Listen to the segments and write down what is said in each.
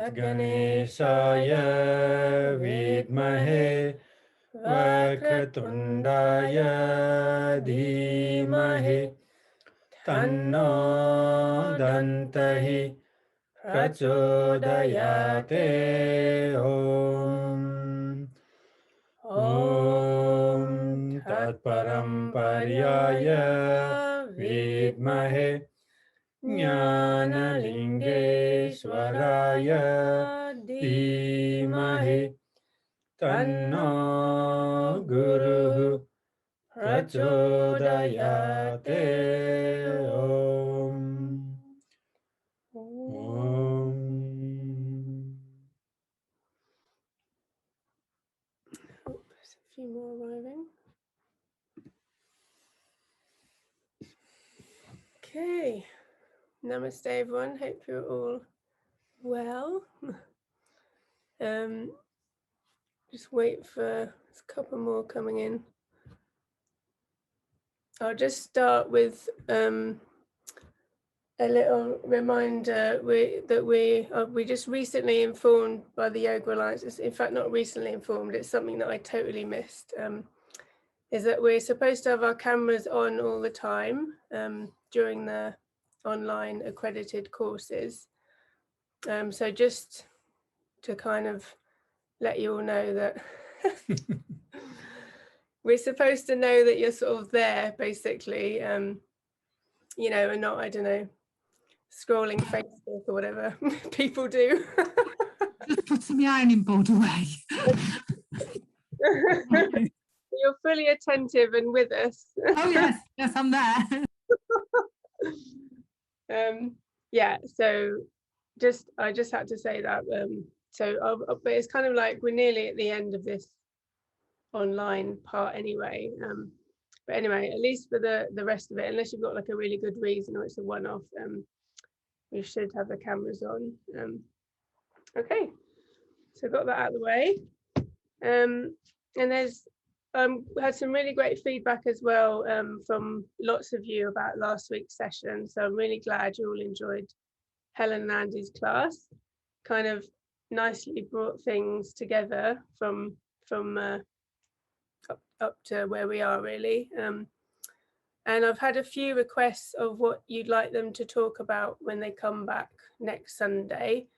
तद्गणेशाय विद्महे वक्रतुण्डाय धीमहि तन्नो दन्तः प्रचोदयाते। ॐ तत्परम्पर्याय विद्महे ज्ञानलिङ्गेश्वराय धीमहि तन्नो गुरुः प्रचोदयाते। There's a few more arriving. Okay, namaste everyone, hope you're all well. Just wait for a couple more coming in. I'll just start with a little reminder that we just recently informed by the Yoga Alliance, in fact not recently informed, it's something that I totally missed, is that we're supposed to have our cameras on all the time during the online accredited courses. So just to kind of let you all know that we're supposed to know that you're sort of there, basically, you know, and not, I don't know, scrolling Facebook or whatever people do. Just put the ironing board away. You're fully attentive and with us. Oh yes, yes, I'm there. Yeah, so I just had to say that. But it's kind of like we're nearly at the end of this online part anyway. But anyway, at least for the rest of it, unless you've got like a really good reason or it's a one-off, we should have the cameras on. Okay, so got that out of the way. And there's we had some really great feedback as well from lots of you about last week's session. So I'm really glad you all enjoyed Helen and Andy's class. Kind of nicely brought things together from up to where we are really. And I've had a few requests of what you'd like them to talk about when they come back next Sunday.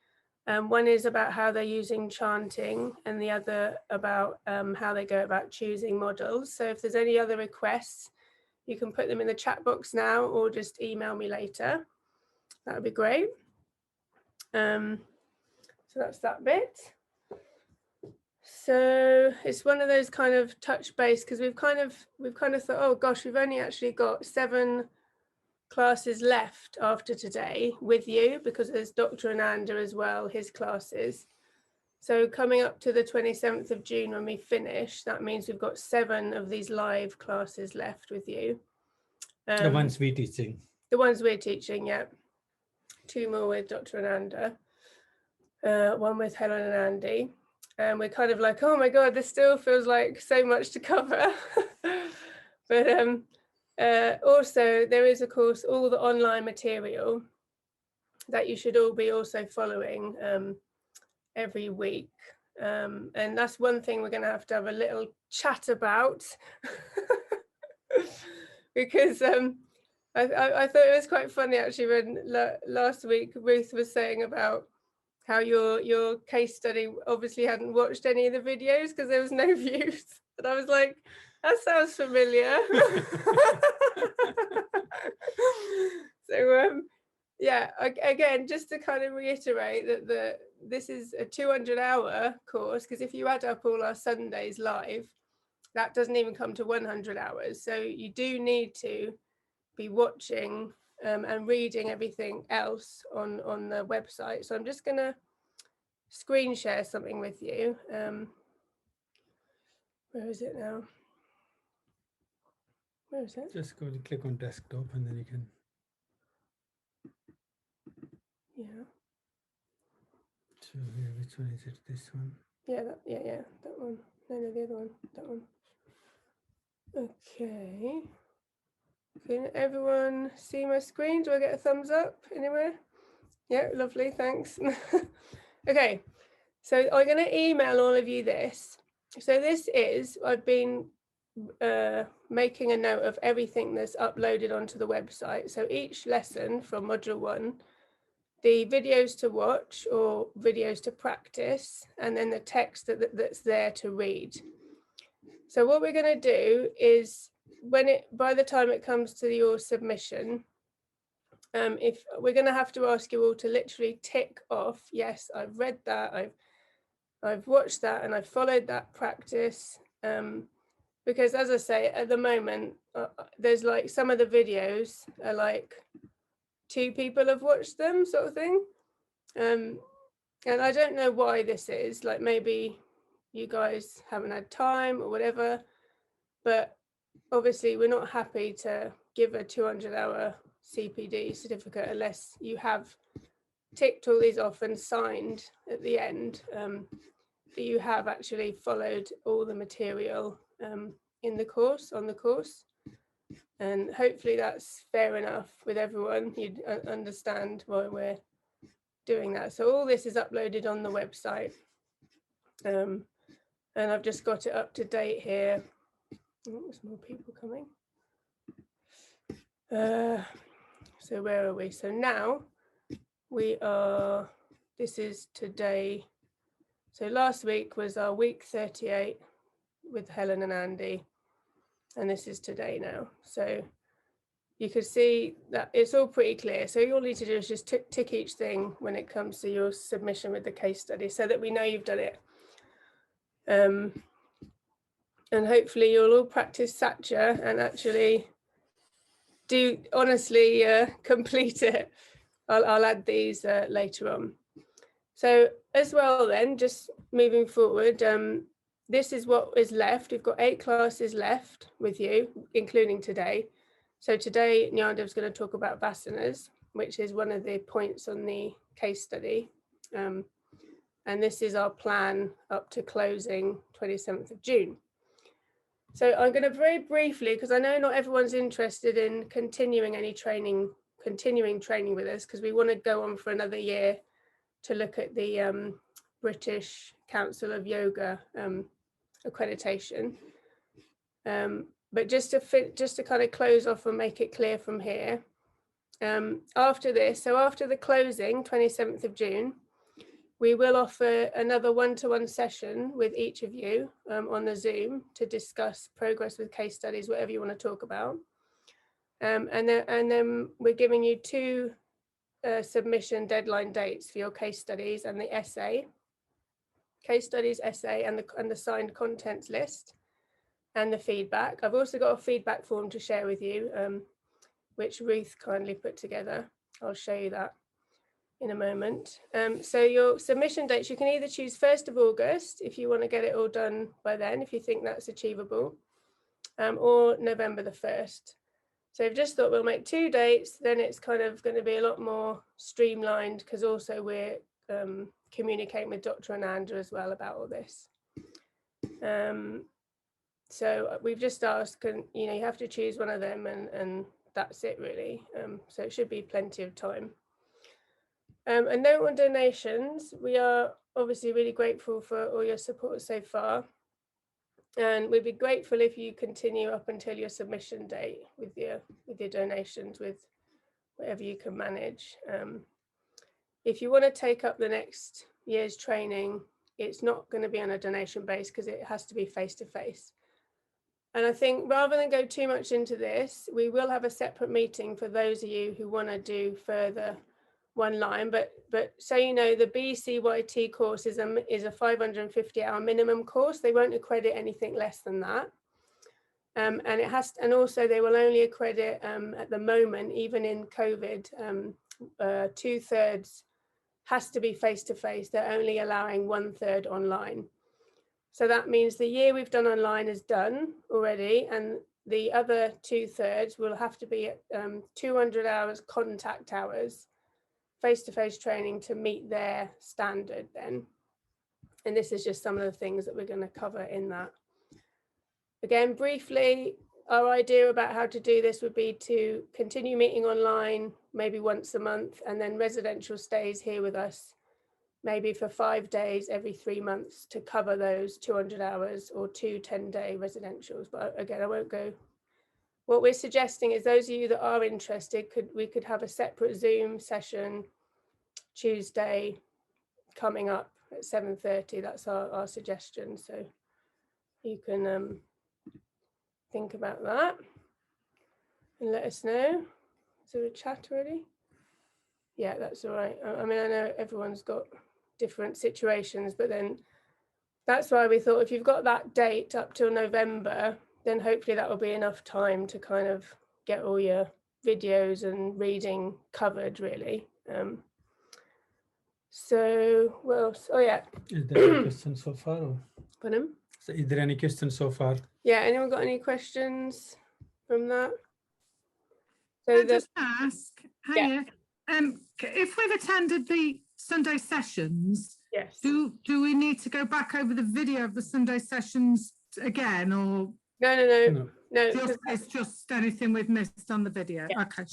One is about how they're using chanting and the other about how they go about choosing models. So if there's any other requests, you can put them in the chat box now or just email me later. That would be great. So that's that bit. So it's one of those kind of touch base because we've kind of thought, oh gosh, we've only actually got 7 classes left after today with you because there's Dr. Ananda as well, his classes. So coming up to the 27th of June when we finish, that means we've got 7 of these live classes left with you. The ones we're teaching. The ones we're teaching, yeah. 2 more with Dr. Ananda, 1 with Helen and Andy. And we're kind of like, oh my God, this still feels like so much to cover. But also there is, of course, all the online material that you should all be also following every week. And that's one thing we're going to have a little chat about because I thought it was quite funny actually when last week Ruth was saying about how your case study obviously hadn't watched any of the videos because there was no views. And I was like, that sounds familiar. So yeah, again, just to kind of reiterate that this is a 200-hour course, because if you add up all our Sundays live, that doesn't even come to 100 hours. So you do need to be watching and reading everything else on the website. So I'm just going to screen share something with you. Where is it now? Where is it? Just go and click on desktop and then you can. Yeah. So here, which one is it? This one? Yeah, that one. No, the other one. That one. Okay. Can everyone see my screen? Do I get a thumbs up anywhere? Yeah, lovely, thanks. Okay, so I'm going to email all of you this. So this is, I've been making a note of everything that's uploaded onto the website. So each lesson from module 1, the videos to watch or videos to practice, and then the text that's there to read. So what we're going to do is by the time it comes to your submission, if we're going to have to ask you all to literally tick off, yes, I've read that, I've watched that, and I've followed that practice. Because as I say, at the moment, there's like some of the videos are like 2 people have watched them, sort of thing. And I don't know why this is, like maybe you guys haven't had time or whatever, but obviously we're not happy to give a 200-hour CPD certificate unless you have ticked all these off and signed at the end that you have actually followed all the material in the course, on the course. And hopefully that's fair enough with everyone. You'd understand why we're doing that. So all this is uploaded on the website. And I've just got it up to date here. Oh, there's more people coming. So where are we? So now we are, this is today. So last week was our week 38 with Helen and Andy. And this is today now. So you can see that it's all pretty clear. So all you need to do is just tick each thing when it comes to your submission with the case study so that we know you've done it. And hopefully you'll all practice SATCHA and actually do honestly complete it. I'll add these later on. So as well then, just moving forward, this is what is left. We've got 8 classes left with you, including today. So today, Nyandev's going to talk about vasanas, which is one of the points on the case study. And this is our plan up to closing 27th of June. So I'm going to very briefly, because I know not everyone's interested in continuing training with us, because we want to go on for another year to look at the British Council of Yoga accreditation. But just to kind of close off and make it clear from here, after this, so after the closing, 27th of June, we will offer another one-to-one session with each of you on the Zoom to discuss progress with case studies, whatever you want to talk about. And then we're giving you 2 submission deadline dates for your case studies and the essay, case studies, essay, and the signed contents list and the feedback. I've also got a feedback form to share with you, which Ruth kindly put together. I'll show you that in a moment. So your submission dates, you can either choose 1st of August if you want to get it all done by then, if you think that's achievable, or November the 1st. So I've just thought we'll make 2 dates, then it's kind of going to be a lot more streamlined, because also we're communicating with Dr. Ananda as well about all this. So we've just asked, you have to choose one of them, and that's it really. So it should be plenty of time. A note on donations, we are obviously really grateful for all your support so far. And we'd be grateful if you continue up until your submission date with your donations, with whatever you can manage. If you want to take up the next year's training, it's not going to be on a donation base because it has to be face-to-face. And I think rather than go too much into this, we will have a separate meeting for those of you who want to do further one line. But so you know, the BCYT course is a 550-hour minimum course. They won't accredit anything less than that. And also they will only accredit at the moment, even in COVID, 2/3 has to be face-to-face. They're only allowing 1/3 online. So that means the year we've done online is done already, and the other 2/3 will have to be 200 hours contact hours, face-to-face training to meet their standard then. And this is just some of the things that we're going to cover in that. Again, briefly, our idea about how to do this would be to continue meeting online, maybe once a month, and then residential stays here with us maybe for 5 days every 3 months to cover those 200 hours or 2 10-day residentials. But again, I won't go. What we're suggesting is those of you that are interested, we could have a separate Zoom session Tuesday coming up at 7:30. That's our suggestion. So you can think about that and let us know. Is there a chat already? Yeah, that's all right. I mean, I know everyone's got different situations, but then that's why we thought if you've got that date up till November, then hopefully that will be enough time to kind of get all your videos and reading covered, really. So what else? Oh yeah. Is there any questions so far? Or? Pardon? So is there any questions so far? Yeah, anyone got any questions from that? So Can I just ask, hiya, if we've attended the Sunday sessions, yes. do we need to go back over the video of the Sunday sessions again, or No. it's just anything we've missed on the video? Yeah. Okay.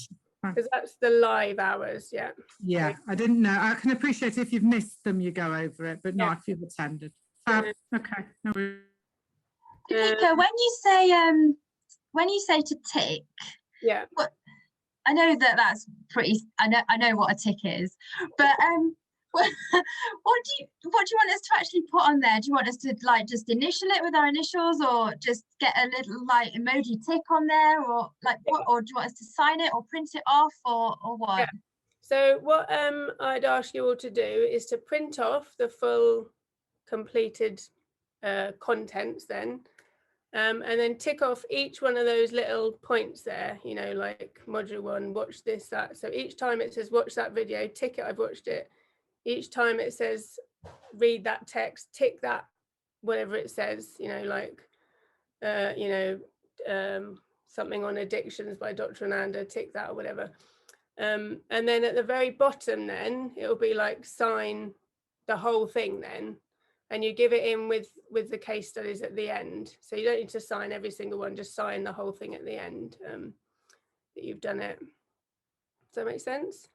Because that's the live hours, yeah. Yeah, I didn't know. I can appreciate if you've missed them, you go over it, but not if you've attended. Okay. No worries. Deepika, when you say to tick, yeah, I know that's pretty. I know what a tick is, but what do you want us to actually put on there? Do you want us to like just initial it with our initials, or just get a little like emoji tick on there, or like what? Or do you want us to sign it or print it off, or what? Yeah. So what I'd ask you all to do is to print off the full completed contents then. And then tick off each one of those little points there, you know, like module 1, watch this, that. So each time it says watch that video, tick it, I've watched it. Each time it says read that text, tick that, whatever it says, you know, like, something on addictions by Dr. Ananda, tick that or whatever. And then at the very bottom then, it'll be like sign the whole thing then. And you give it in with the case studies at the end. So you don't need to sign every single one, just sign the whole thing at the end that you've done it. Does that make sense?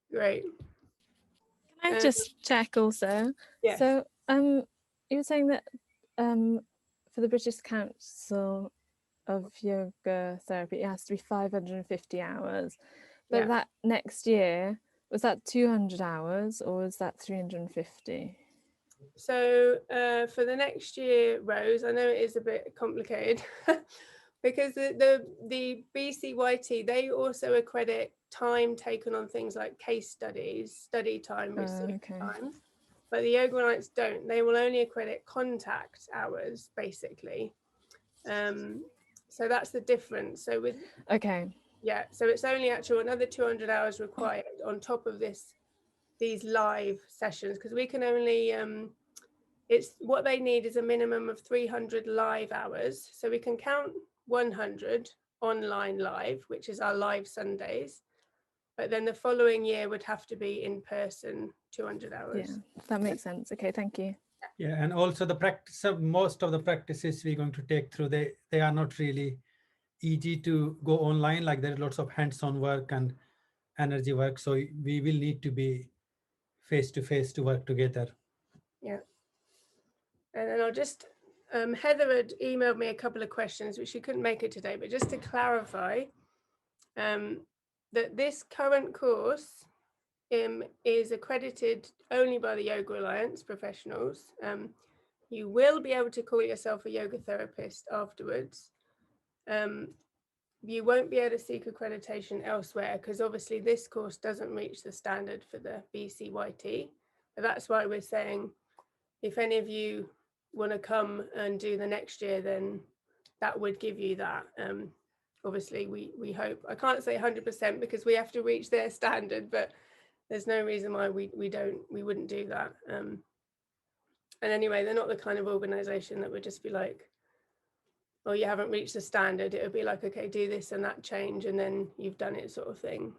Great. Can I just check also? Yes. So you were saying that for the British Council of Yoga Therapy, it has to be 550 hours. But Yeah. that next year, was that 200 hours or was that 350? So for the next year, Rose, I know it is a bit complicated because the BCYT, they also accredit time taken on things like case studies, study time, research time, but the Yoga Alliance don't. They will only accredit contact hours, basically. So that's the difference. So with yeah, so it's only actually another 200 hours required on top of these live sessions, because we can only it's what they need is a minimum of 300 live hours, so we can count 100 online live, which is our live Sundays, but then the following year would have to be in person 200 hours. Yeah, that makes sense. Okay, thank you. Yeah, and also the practice of most of the practices we're going to take through, they are not really easy to go online, like there are lots of hands-on work and energy work, so we will need to be face-to-face to work together. Yeah. And then I'll just Heather had emailed me a couple of questions which she couldn't make it today, but just to clarify that this current course is accredited only by the Yoga Alliance professionals. You will be able to call yourself a yoga therapist afterwards. You won't be able to seek accreditation elsewhere because obviously this course doesn't reach the standard for the BCYT. But that's why we're saying if any of you want to come and do the next year, then that would give you that. Obviously we hope, I can't say 100% because we have to reach their standard, but there's no reason why we wouldn't do that. And anyway, they're not the kind of organization that would just be like, oh, you haven't reached the standard. It would be like, okay, do this and that change, and then you've done it, sort of thing.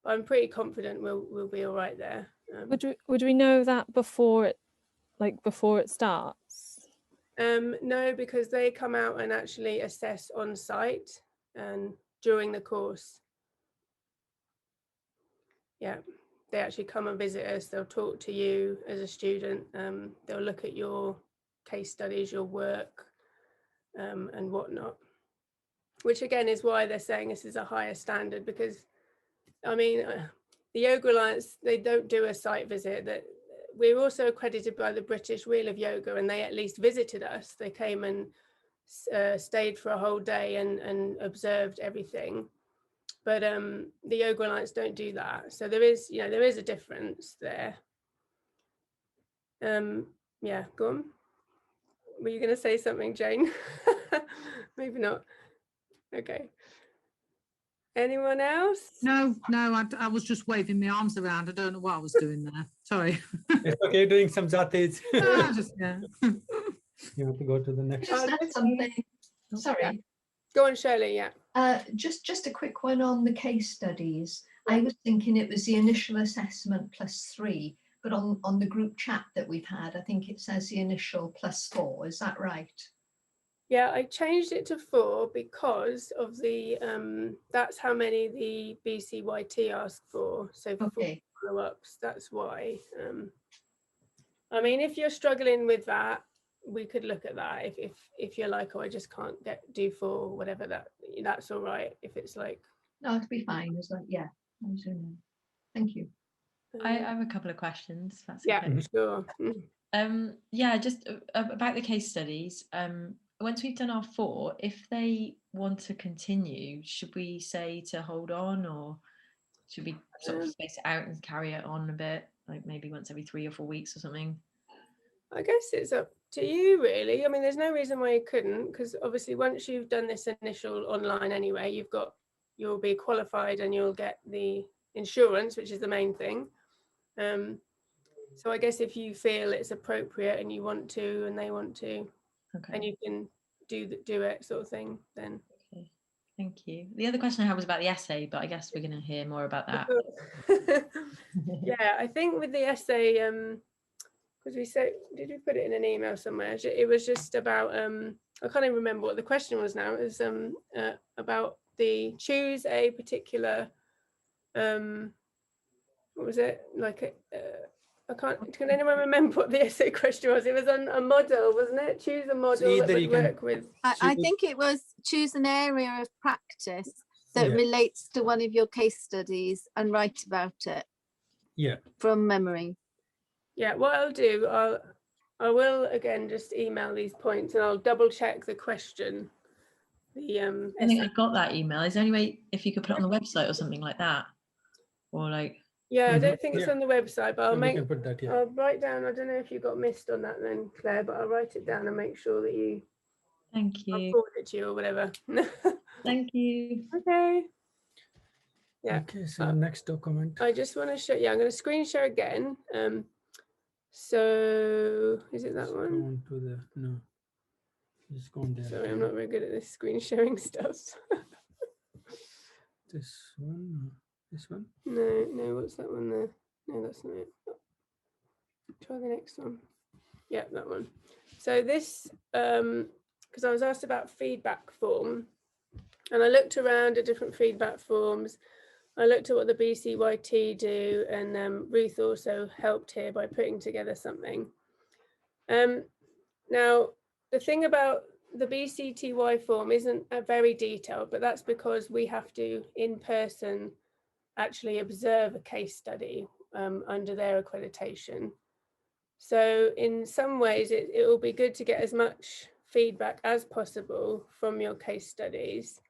But I'm pretty confident we'll be all right there. Would we know that before it starts? No, because they come out and actually assess on site and during the course. yeah, they actually come and visit us. They'll talk to you as a student. They'll look at your case studies, your work, and whatnot. Which again is why they're saying this is a higher standard, because I mean, the Yoga Alliance, they don't do a site visit. That we're also accredited by the British Wheel of Yoga, and they at least visited us. They came and stayed for a whole day and observed everything. But the Yoga Alliance don't do that. So there is, there is a difference there. Yeah, go on. Were you going to say something, Jane? Maybe not. Okay. Anyone else? No, I was just waving my arms around. I don't know what I was doing there. Sorry. It's okay, doing some jatis. Yeah. You have to go to the next. Just add something. Sorry. Go on, Shirley. Yeah. Just a quick one on the case studies. I was thinking it was the initial assessment +3, but on the group chat that we've had, I think it says the initial +4. Is that right? Yeah, I changed it to 4 because of the that's how many the BCYT asked for. So for Okay. follow-ups, that's why. I mean, if you're struggling with that, we could look at that. If you're like, oh, I just can't do 4, whatever, that's all right. If it's like, No, it'll be fine. It's like, yeah. Thank you. I have a couple of questions. If that's yeah, okay. sure. Yeah, just about the case studies. Once we've done our 4, if they want to continue, should we say to hold on, or should we sort of space it out and carry it on a bit, like maybe once every 3 or 4 weeks or something? I guess it's up to you, really. I mean, there's no reason why you couldn't, because obviously once you've done this initial online anyway, you'll be qualified and you'll get the insurance, which is the main thing. So I guess if you feel it's appropriate and you want to and they want to, Okay. and you can do it sort of thing, then. Okay. Thank you. The other question I had was about the essay, but I guess we're going to hear more about that. Yeah, I think with the essay, because we said, did we put it in an email somewhere? It was just about, I can't even remember what the question was now. It was about the choose a particular, what was it? Like, can anyone remember what the essay question was? It was on a model, wasn't it? Choose a model that would work with. I think it was choose an area of practice that relates to one of your case studies and write about it. Yeah. From memory. Yeah, what I'll do, I will again just email these points and I'll double check the question. I think I got that email. Is there any way if you could put it on the website or something like that, or like? Yeah, I don't think it's on the website, but We can put that, I'll write down. I don't know if you got missed on that then, Claire, but I'll write it down and make sure that you. Thank I'll you. forward it to you or whatever. Thank you. Okay. Yeah. Okay, so next document. I just want to show. Yeah, I'm going to screen share again. So is it that one? On to the no. Just go on there. Sorry, I'm not very good at this screen sharing stuff. This one. This one. No, what's that one there? No, that's not it. Try the next one. Yeah, that one. So this, because I was asked about feedback form, and I looked around at different feedback forms. I looked at what the BCYT do, and Ruth also helped here by putting together something. Now, the thing about the BCTY form isn't very detailed, but that's because we have to, in person, actually observe a case study under their accreditation. So in some ways, it will be good to get as much feedback as possible from your case studies.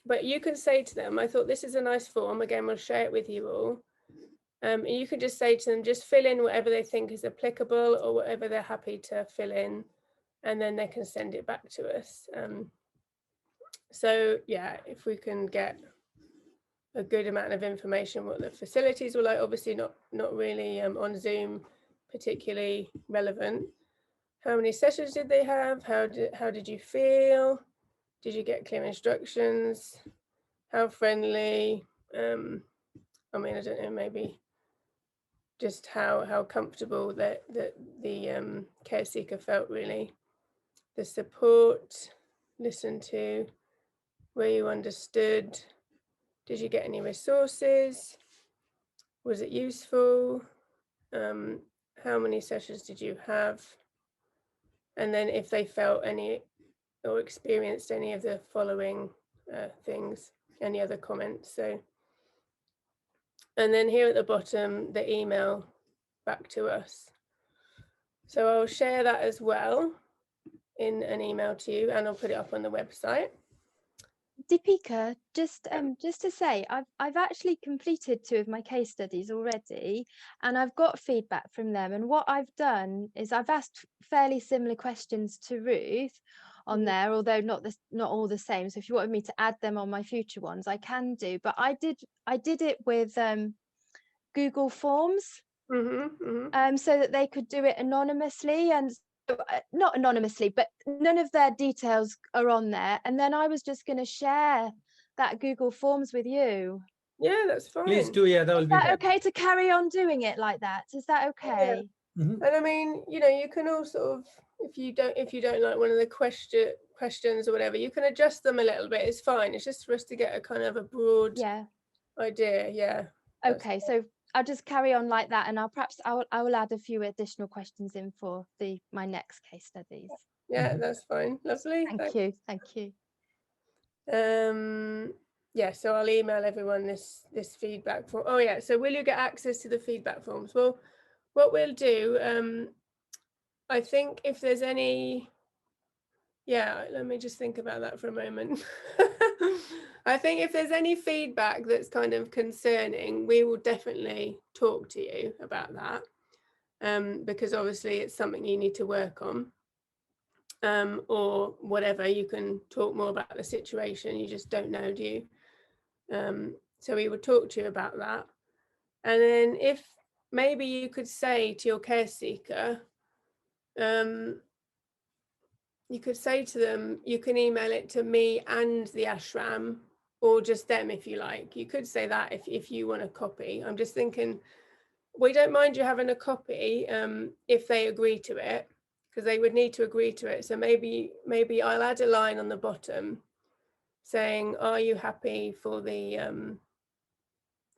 But you can say to them, I thought this is a nice form. Again, we'll share it with you all. And you can just say to them, just fill in whatever they think is applicable or whatever they're happy to fill in, and then they can send it back to us. So yeah, if we can get a good amount of information, what the facilities were like, obviously not really on Zoom particularly relevant. How many sessions did they have? How did you feel? Did you get clear instructions? How friendly? I mean, I don't know, maybe just how comfortable that the care seeker felt, really. The support, listened to, were you understood? Did you get any resources? Was it useful? How many sessions did you have? And then if they felt any or experienced any of the following things, any other comments. So, and then here at the bottom, the email back to us. So I'll share that as well in an email to you, and I'll put it up on the website. Deepika, just to say, I've actually completed 2 of my case studies already, and I've got feedback from them. And what I've done is I've asked fairly similar questions to Ruth on there, although not all the same. So if you wanted me to add them on my future ones, I can do. But I did it with Google Forms, so that they could do it anonymously, and not anonymously, but none of their details are on there. And then I was just going to share that Google Forms with you. Yeah, that's fine. Please do. Yeah, that will be. Is that okay to carry on doing it like that? Is that okay? Yeah. And I mean, you know, you can all sort of, if you don't like one of the questions or whatever, you can adjust them a little bit. It's fine. It's just for us to get a kind of a broad idea. Yeah. Okay, so I'll just carry on like that, and I will add a few additional questions in for my next case studies. Yeah, that's fine. Lovely. Thank you. Yeah, so I'll email everyone this feedback form. Oh yeah, so will you get access to the feedback forms? Well, what we'll do, I think if there's any, yeah, let me just think about that for a moment. I think if there's any feedback that's kind of concerning, we will definitely talk to you about that, because obviously it's something you need to work on, or whatever. You can talk more about the situation, you just don't know, do you? So we would talk to you about that. And then if maybe you could say to your care seeker, you could say to them, you can email it to me and the ashram, or just them if you like. You could say that if you want a copy. I'm just thinking, we don't mind you having a copy if they agree to it, because they would need to agree to it. So maybe I'll add a line on the bottom saying, are you happy for the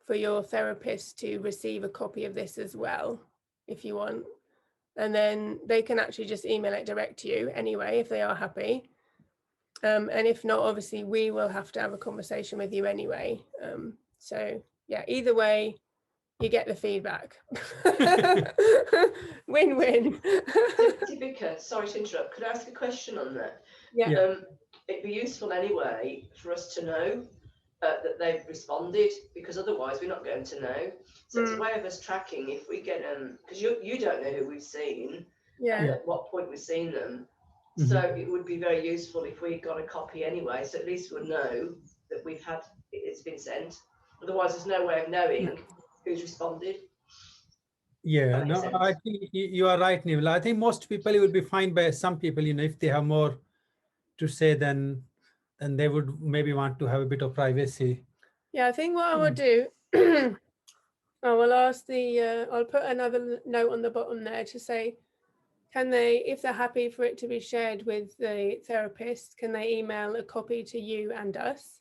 for your therapist to receive a copy of this as well, if you want. And then they can actually just email it direct to you anyway, if they are happy. And if not, obviously we will have to have a conversation with you anyway. So yeah, either way, you get the feedback. Win-win. Deepika, sorry to interrupt. Could I ask a question on that? Yeah. It'd be useful anyway for us to know that they've responded, because otherwise we're not going to know. So it's a way of us tracking if we get because you don't know who we've seen, and at what point we've seen them. So it would be very useful if we got a copy anyway, so at least we'll know that it's been sent. Otherwise there's no way of knowing who's responded. Yeah, no, I think you are right, Neville. I think most people will be fine by some people, you know, if they have more to say, then they would maybe want to have a bit of privacy. Yeah, I think what I will do, I will ask I'll put another note on the bottom there to say, can they, if they're happy for it to be shared with the therapist, can they email a copy to you and us?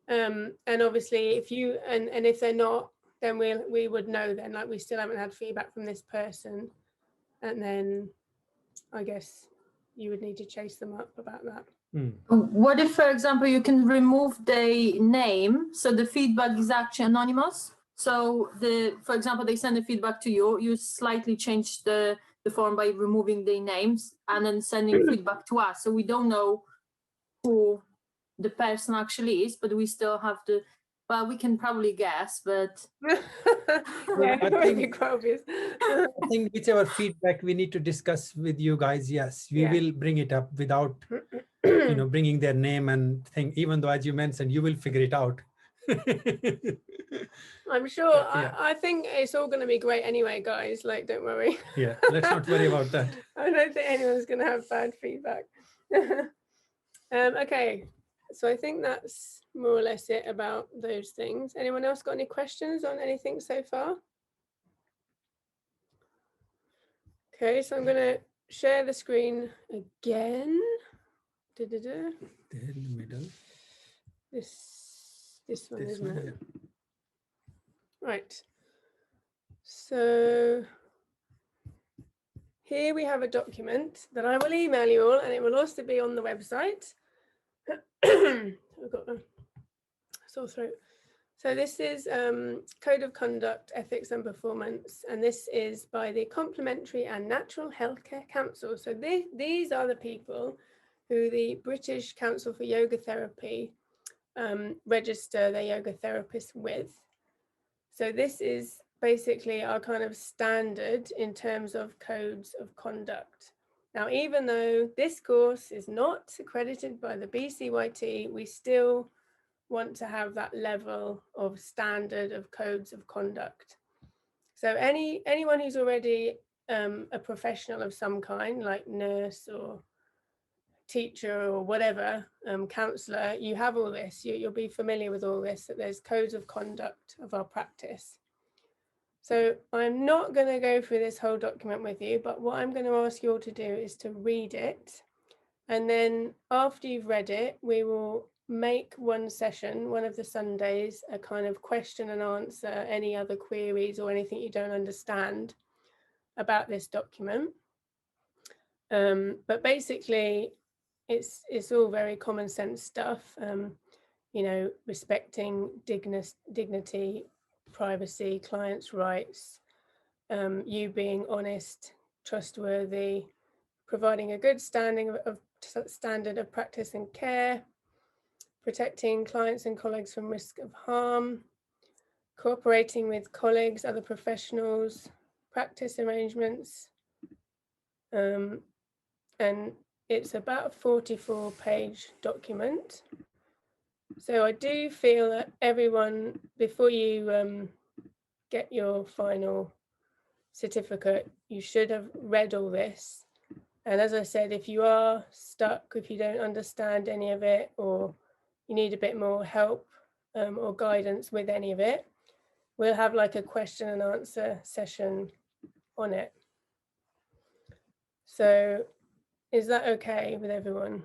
And obviously if you, and if they're not, then we would know then, like we still haven't had feedback from this person. And then I guess you would need to chase them up about that. What if, for example, you can remove the name, so the feedback is actually anonymous? So for example, they send the feedback to you, you slightly change the form by removing the names and then sending feedback to us. So we don't know who the person actually is, but we still have to, well, we can probably guess, but. Yeah, I think whichever feedback we need to discuss with you guys, yes, we will bring it up without, you know, bringing their name and thing, even though, as you mentioned, you will figure it out. I'm sure. I think it's all going to be great anyway, guys. Like, don't worry. Yeah, let's not worry about that. I don't think anyone's going to have bad feedback. Okay, so I think that's more or less it about those things. Anyone else got any questions on anything so far? Okay, so I'm going to share the screen again. There in the middle. This one, isn't it? Yeah. Right. So here we have a document that I will email you all, and it will also be on the website. I've got a sore throat. So this is Code of Conduct, Ethics and Performance, and this is by the Complementary and Natural Healthcare Council. So these are the people who the British Council for Yoga Therapy register their yoga therapists with. So this is basically our kind of standard in terms of codes of conduct. Now, even though this course is not accredited by the BCYT, we still want to have that level of standard of codes of conduct. So anyone who's already a professional of some kind, like nurse or teacher or whatever, counsellor, you have all this, you'll be familiar with all this, that there's codes of conduct of our practice. So I'm not going to go through this whole document with you, but what I'm going to ask you all to do is to read it. And then after you've read it, we will make one session, one of the Sundays, a kind of question and answer, any other queries or anything you don't understand about this document. But basically, it's all very common sense stuff, you know, respecting dignity, privacy, clients' rights, you being honest, trustworthy, providing a good standard of practice and care, protecting clients and colleagues from risk of harm, cooperating with colleagues, other professionals, practice arrangements, and it's about a 44-page document. So I do feel that everyone, before you get your final certificate, you should have read all this. And as I said, if you are stuck, if you don't understand any of it, or you need a bit more help or guidance with any of it, we'll have like a question and answer session on it. So is that okay with everyone?